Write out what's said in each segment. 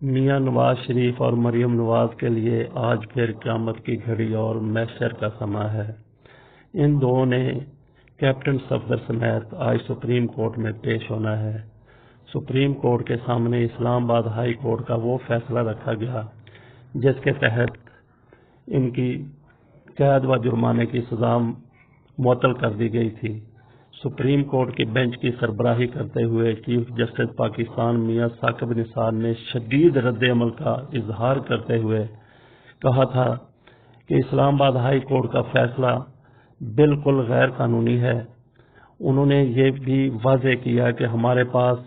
میاں نواز شریف اور مریم نواز کے لیے آج پھر قیامت کی گھڑی اور محشر کا سماں ہے۔ ان دونوں نے کیپٹن صفدر سمیت آج سپریم کورٹ میں پیش ہونا ہے۔ سپریم کورٹ کے سامنے اسلام آباد ہائی کورٹ کا وہ فیصلہ رکھا گیا جس کے تحت ان کی قید و جرمانے کی سزا معطل کر دی گئی تھی۔ سپریم کورٹ کی بینچ کی سربراہی کرتے ہوئے چیف جسٹس پاکستان میاں ثاقب نثار نے شدید رد عمل کا اظہار کرتے ہوئے کہا تھا کہ اسلام آباد ہائی کورٹ کا فیصلہ بالکل غیر قانونی ہے۔ انہوں نے یہ بھی واضح کیا کہ ہمارے پاس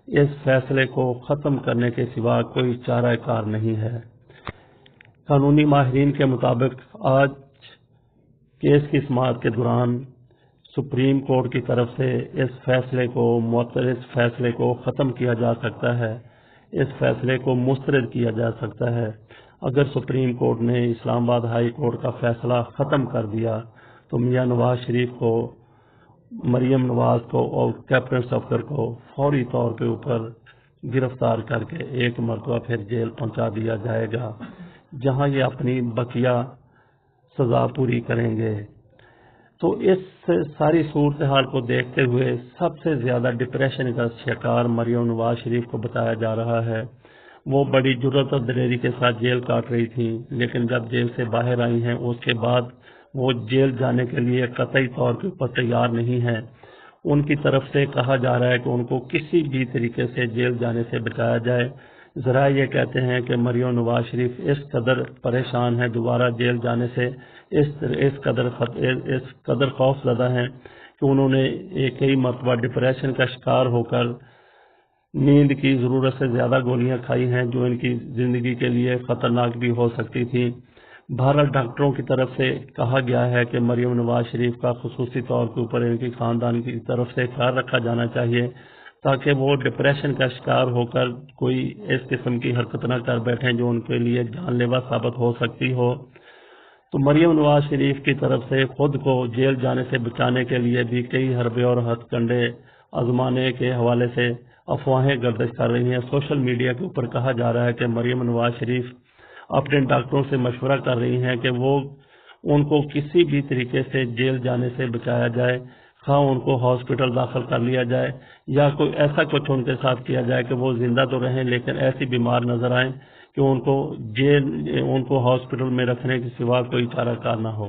اس فیصلے کو ختم کرنے کے سوا کوئی چارہ کار نہیں ہے۔ قانونی ماہرین کے مطابق آج کیس کی سماعت کے دوران سپریم کورٹ کی طرف سے اس فیصلے کو ختم کیا جا سکتا ہے، اس فیصلے کو مسترد کیا جا سکتا ہے۔ اگر سپریم کورٹ نے اسلام آباد ہائی کورٹ کا فیصلہ ختم کر دیا تو میاں نواز شریف کو، مریم نواز کو اور کیپٹن صفدر کو فوری طور کے اوپر گرفتار کر کے ایک مرتبہ پھر جیل پہنچا دیا جائے گا، جہاں یہ اپنی بقیہ سزا پوری کریں گے۔ تو اس ساری صورتحال کو دیکھتے ہوئے سب سے زیادہ ڈپریشن کا شکار مریم نواز شریف کو بتایا جا رہا ہے۔ وہ بڑی جرأت اور دلیری کے ساتھ جیل کاٹ رہی تھیں، لیکن جب جیل سے باہر آئی ہیں اس کے بعد وہ جیل جانے کے لیے قطعی طور کے اوپر تیار نہیں ہیں۔ ان کی طرف سے کہا جا رہا ہے کہ ان کو کسی بھی طریقے سے جیل جانے سے بچایا جائے۔ ذرائع یہ کہتے ہیں کہ مریم نواز شریف اس قدر پریشان ہے دوبارہ جیل جانے سے، اس قدر خوف زدہ ہیں کہ انہوں نے کئی مرتبہ ڈپریشن کا شکار ہو کر نیند کی ضرورت سے زیادہ گولیاں کھائی ہیں جو ان کی زندگی کے لیے خطرناک بھی ہو سکتی تھیں۔ بہرحال ڈاکٹروں کی طرف سے کہا گیا ہے کہ مریم نواز شریف کا خصوصی طور کے اوپر ان کی خاندان کی طرف سے خیال رکھا جانا چاہیے تاکہ وہ ڈپریشن کا شکار ہو کر کوئی اس قسم کی حرکت نہ کر بیٹھیں جو ان کے لیے جان لیوا ثابت ہو سکتی ہو۔ تو مریم نواز شریف کی طرف سے خود کو جیل جانے سے بچانے کے لیے بھی کئی حربے اور ہتھ کنڈے آزمانے کے حوالے سے افواہیں گردش کر رہی ہیں۔ سوشل میڈیا کے اوپر کہا جا رہا ہے کہ مریم نواز شریف اپنے ڈاکٹروں سے مشورہ کر رہی ہیں کہ وہ ان کو کسی بھی طریقے سے جیل جانے سے بچایا جائے، خواہ ان کو ہاسپٹل داخل کر لیا جائے یا کوئی ایسا کچھ ان کے ساتھ کیا جائے کہ وہ زندہ تو رہیں لیکن ایسی بیمار نظر آئیں کہ ان کو ہاسپٹل میں رکھنے کے سوا کوئی چارہ کار نہ ہو۔